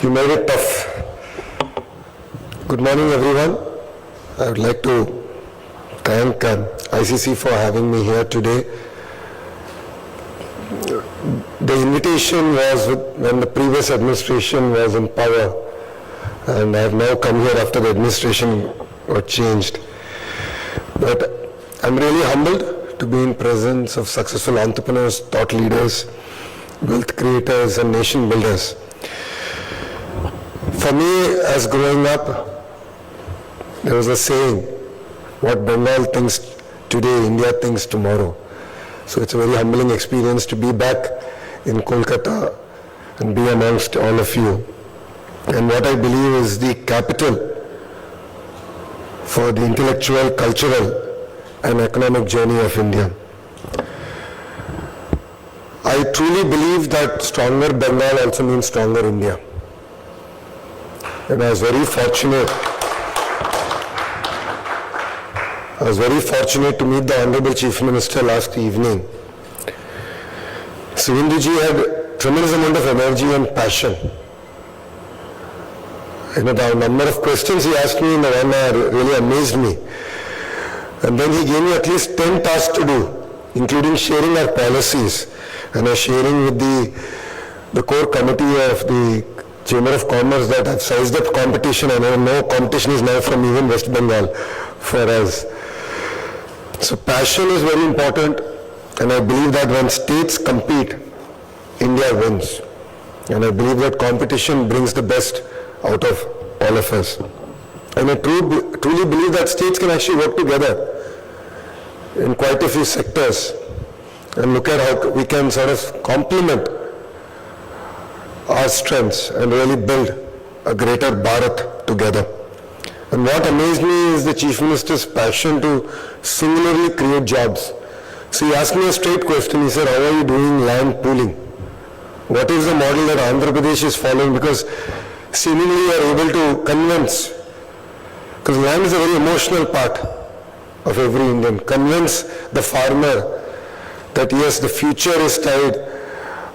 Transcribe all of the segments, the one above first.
You made it tough. Good morning, everyone. I would like to thank ICC for having me here today. The invitation was when the previous administration was in power, and I have now come here after the administration got changed. But I'm really humbled to be in presence of successful entrepreneurs, thought leaders, wealth creators, and nation builders. For me, as growing up, there was a saying, what Bengal thinks today, India thinks tomorrow. So it's a very humbling experience to be back in Kolkata and be amongst all of you. And what I believe is the capital for the intellectual, cultural, and economic journey of India. I truly believe that stronger Bengal also means stronger India. And I was very fortunate to meet the Honorable Chief Minister last evening. Suvinduji had tremendous amount of energy and passion. The number of questions he asked me in the 1 hour really amazed me. And then he gave me at least 10 tasks to do, including sharing our policies. And I was sharing with the core committee of the Chamber of Commerce that have sized up competition, and I know competition is now from even West Bengal for us. So passion is very important, and I believe that when states compete, India wins. And I believe that competition brings the best out of all of us. And I truly believe that states can actually work together in quite a few sectors and look at how we can sort of complement our strengths and really build a greater Bharat together. And what amazed me is the Chief Minister's passion to singularly create jobs. So he asked me a straight question. He said, how are you doing land pooling? What is the model that Andhra Pradesh is following? Because seemingly you are able to convince, because land is a very emotional part of every Indian, convince the farmer that yes, the future is tied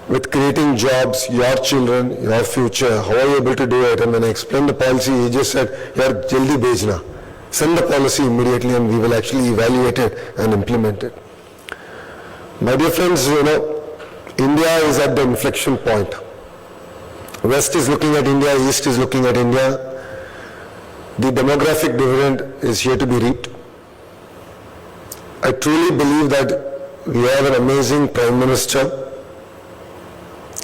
with creating jobs, your children, your future. How are you able to do it? And when I explained the policy, he just said, yaar, jaldi bhejna. Send the policy immediately and we will actually evaluate it and implement it. My dear friends, India is at the inflection point. West is looking at India, East is looking at India. The demographic dividend is here to be reaped. I truly believe that we have an amazing Prime Minister.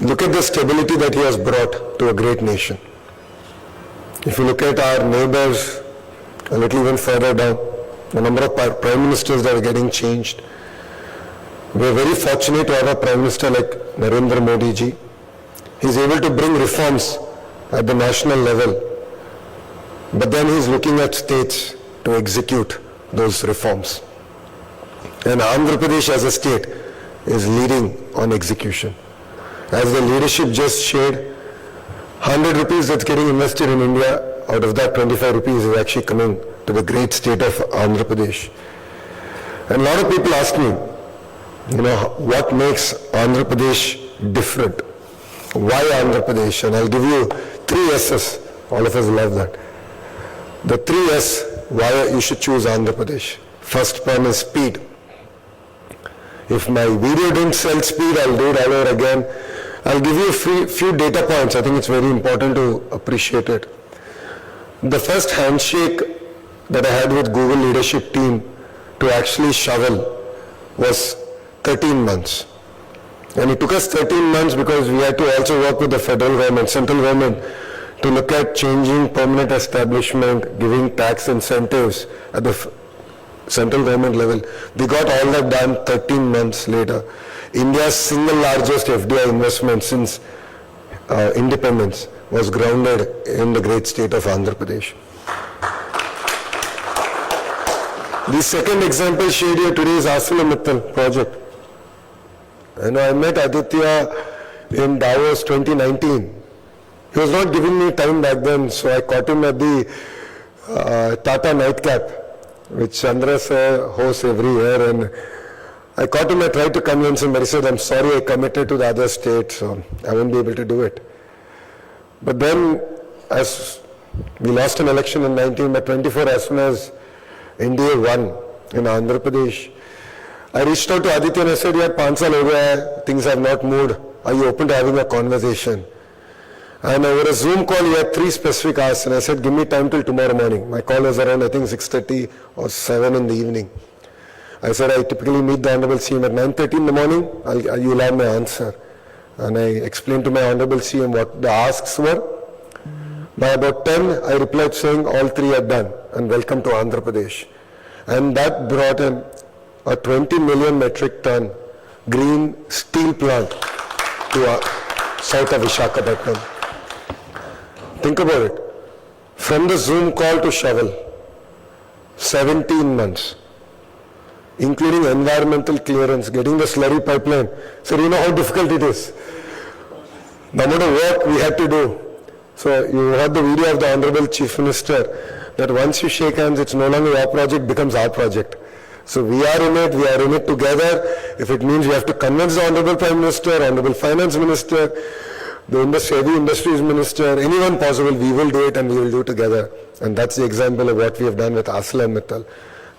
Look at the stability that he has brought to a great nation. If you look at our neighbors, a little even further down, the number of prime ministers that are getting changed. We are very fortunate to have a Prime Minister like Narendra Modi ji. He is able to bring reforms at the national level, but then he is looking at states to execute those reforms. And Andhra Pradesh as a state is leading on execution. As the leadership just shared, 100 rupees that's getting invested in India, out of that 25 rupees is actually coming to the great state of Andhra Pradesh. And a lot of people ask me, what makes Andhra Pradesh different? Why Andhra Pradesh? And I'll give you 3 S's. All of us love that. The 3 S, why you should choose Andhra Pradesh. First one is speed. If my video didn't sell speed, I'll do it all over again. I'll give you a few data points. I think it's very important to appreciate it. The first handshake that I had with Google leadership team to actually shovel was 13 months. And it took us 13 months because we had to also work with the federal government, central government, to look at changing permanent establishment, giving tax incentives at the central government level. We got all that done 13 months later. India's single largest FDI investment since independence was grounded in the great state of Andhra Pradesh. The second example shared here today is ArcelorMittal project. I met Aditya in Davos 2019. He was not giving me time back then, so I caught him at the Tata Nightcap, which Chandra sir hosts every year, and I caught him. I tried to convince him, but he said, I'm sorry, I committed to the other state, so I won't be able to do it. But then, as we lost an election in 19, but 24, as soon as NDA won in Andhra Pradesh, I reached out to Aditya and I said, "Yeah, 5 saal ho gaya hai, things have not moved. Are you open to having a conversation?" And over a Zoom call, he had 3 specific asks, and I said, "Give me time till tomorrow morning." My call was around, I think, 6:30 or 7 in the evening. I said, "I typically meet the Honorable CM at 9:30 in the morning. You'll have my answer." And I explained to my Honorable CM what the asks were. By about 10, I replied saying, "All 3 are done, and welcome to Andhra Pradesh." And that brought in a 20 million metric ton green steel plant to south of Visakhapatnam. Think about it. From the Zoom call to shovel, 17 months, including environmental clearance, getting the slurry pipeline. So you know how difficult it is. The amount of work we had to do. So you heard the video of the Honorable Chief Minister that once you shake hands, it's no longer your project, becomes our project. So we are in it together. If it means we have to convince the Honorable Prime Minister, Honorable Finance Minister, the Heavy Industries Minister, anyone possible, we will do it and we will do it together. And that's the example of what we have done with ArcelorMittal.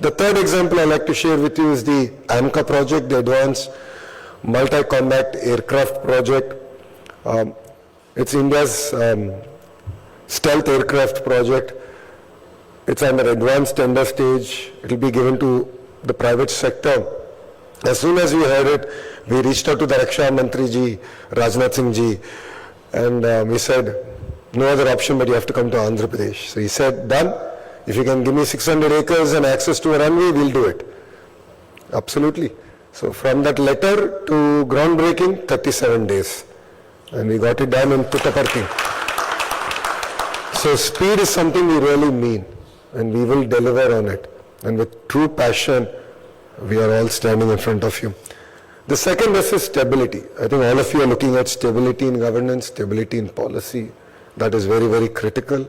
The third example I'd like to share with you is the AMCA project, the Advanced Multi-Combat Aircraft project. It's India's stealth aircraft project. It's under advanced tender stage. It will be given to the private sector. As soon as we heard it, we reached out to the Raksha Mantri ji, Rajnath Singh ji, and we said, "No other option but you have to come to Andhra Pradesh." So he said, "Done. If you can give me 600 acres and access to a runway, we'll do it." Absolutely. So from that letter to groundbreaking, 37 days. And we got it done in Puttaparthi. So speed is something we really mean, and we will deliver on it. And with true passion, we are all standing in front of you. The second is stability. I think all of you are looking at stability in governance, stability in policy. That is very, very critical.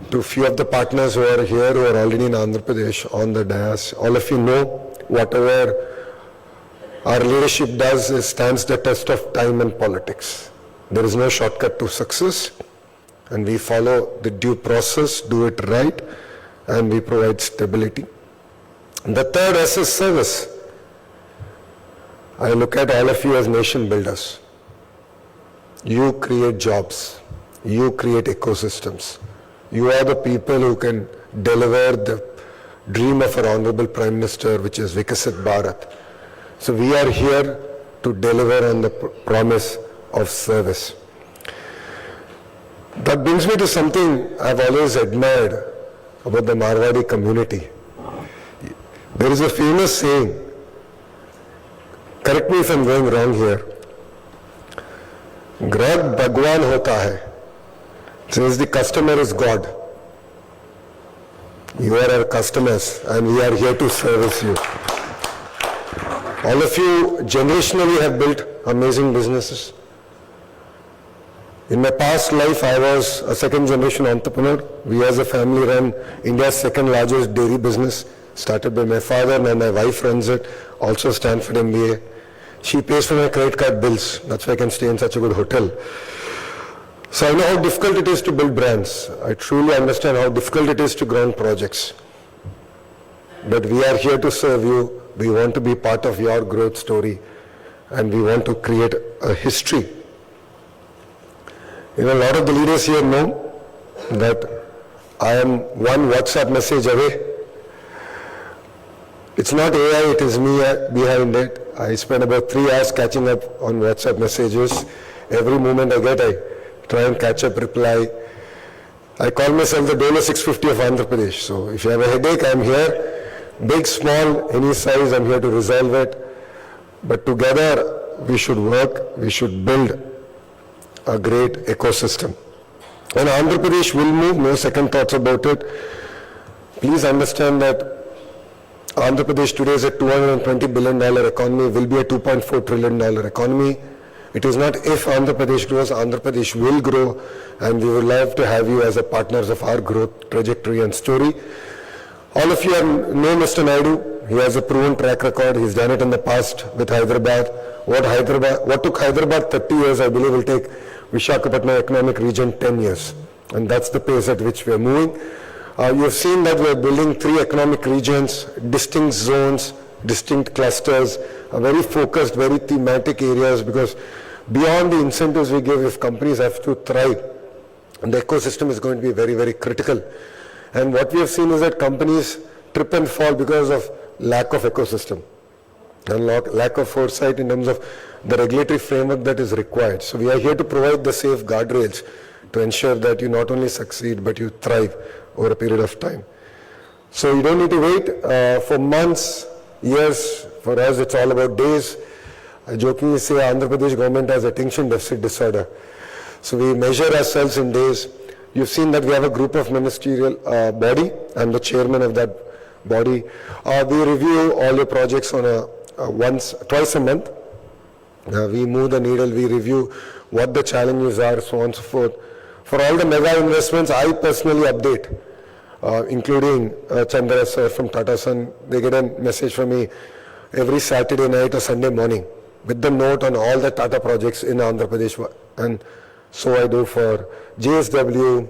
To few of the partners who are here, who are already in Andhra Pradesh on the dais, all of you know whatever our leadership does is stands the test of time and politics. There is no shortcut to success, and we follow the due process, do it right, and we provide stability. And the third S is service. I look at all of you as nation builders. You create jobs. You create ecosystems. You are the people who can deliver the dream of our Honorable Prime Minister, which is Vikasit Bharat. So we are here to deliver on the promise of service. That brings me to something I've always admired about the Marwadi community. There is a famous saying, correct me if I'm going wrong here, Grahak Bhagwan hota hai, since the customer is God. You are our customers and we are here to service you. All of you generationally have built amazing businesses. In my past life, I was a second generation entrepreneur. We as a family run India's second largest dairy business, started by my father, and my wife runs it, also Stanford MBA. She pays for my credit card bills. That's why I can stay in such a good hotel. So I know how difficult it is to build brands. I truly understand how difficult it is to ground projects. But we are here to serve you. We want to be part of your growth story, and we want to create a history. You know, a lot of the leaders here know that I am one WhatsApp message away. It's not AI, it is me behind it. I spend about 3 hours catching up on WhatsApp messages. Every moment I get, I try and catch up, reply. I call myself the Donor 650 of Andhra Pradesh. So if you have a headache, I'm here. Big, small, any size, I'm here to resolve it. But together, we should work, we should build a great ecosystem. And Andhra Pradesh will move, no second thoughts about it. Please understand that Andhra Pradesh today is a $220 billion economy, will be a $2.4 trillion economy. It is not if Andhra Pradesh grows, Andhra Pradesh will grow, and we would love to have you as a partners of our growth trajectory and story. All of you know Mr. Naidu. He has a proven track record. He's done it in the past with Hyderabad. What took Hyderabad 30 years, I believe, will take Visakhapatnam Economic Region 10 years. And that's the pace at which we are moving. You have seen that we are building 3 economic regions, distinct zones, distinct clusters, very focused, very thematic areas, because beyond the incentives we give, if companies have to thrive, and the ecosystem is going to be very, very critical. And what we have seen is that companies trip and fall because of lack of ecosystem and lack of foresight in terms of the regulatory framework that is required. So we are here to provide the safe guardrails to ensure that you not only succeed, but you thrive over a period of time. So you don't need to wait for months, years. For us, it's all about days. I jokingly say Andhra Pradesh government has attention deficit disorder. So we measure ourselves in days. You've seen that we have a group of ministerial body. I'm the chairman of that body. We review all your projects on twice a month. We move the needle, we review what the challenges are, so on and so forth. For all the mega investments, I personally update, including Chandra sir from Tata Sun. They get a message from me every Saturday night or Sunday morning with the note on all the Tata projects in Andhra Pradesh. And so I do for JSW,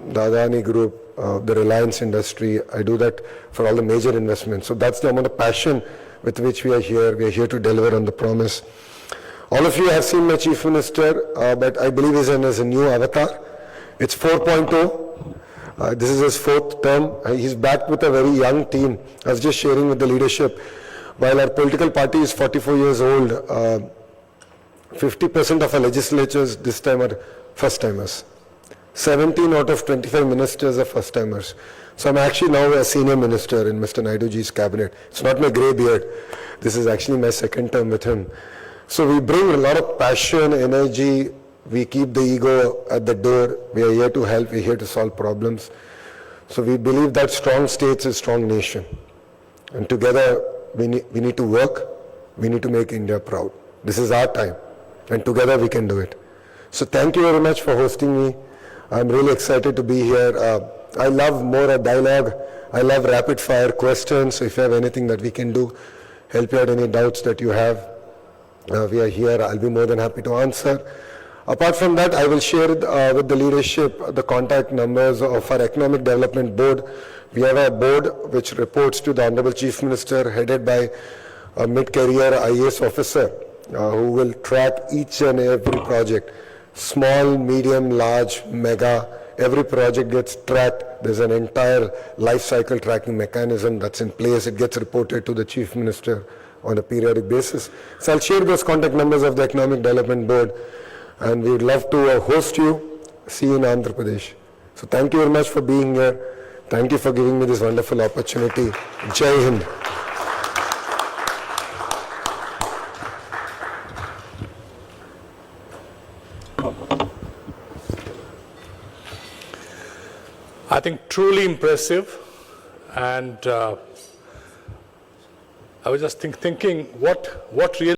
the Adani Group, the Reliance industry. I do that for all the major investments. So that's the amount of passion with which we are here. We are here to deliver on the promise. All of you have seen my Chief Minister, but I believe he's in as a new avatar. It's 4.0. This is his 4th term. He's backed with a very young team. I was just sharing with the leadership. While our political party is 44 years old, 50% of our legislatures this time are first-timers. 17 out of 25 ministers are first-timers. So I'm actually now a senior minister in Mr. Naiduji's cabinet. It's not my grey beard. This is actually my 2nd term with him. So we bring a lot of passion, energy. We keep the ego at the door. We are here to help. We're here to solve problems. So we believe that strong states is strong nation. And together we need to work. We need to make India proud. This is our time. And together we can do it. So thank you very much for hosting me. I'm really excited to be here. I love more a dialogue. I love rapid fire questions. So if you have anything that we can do, help you out any doubts that you have, we are here. I'll be more than happy to answer. Apart from that, I will share with the leadership the contact numbers of our Economic Development Board. We have a board which reports to the Honorable Chief Minister, headed by a mid-career IAS officer who will track each and every project. Small, medium, large, mega, every project gets tracked. There's an entire life cycle tracking mechanism that's in place. It gets reported to the Chief Minister on a periodic basis. So I'll share those contact numbers of the Economic Development Board, and we would love to host you, see you in Andhra Pradesh. So thank you very much for being here. Thank you for giving me this wonderful opportunity. Jai Hind. I think truly impressive, and I was just thinking what really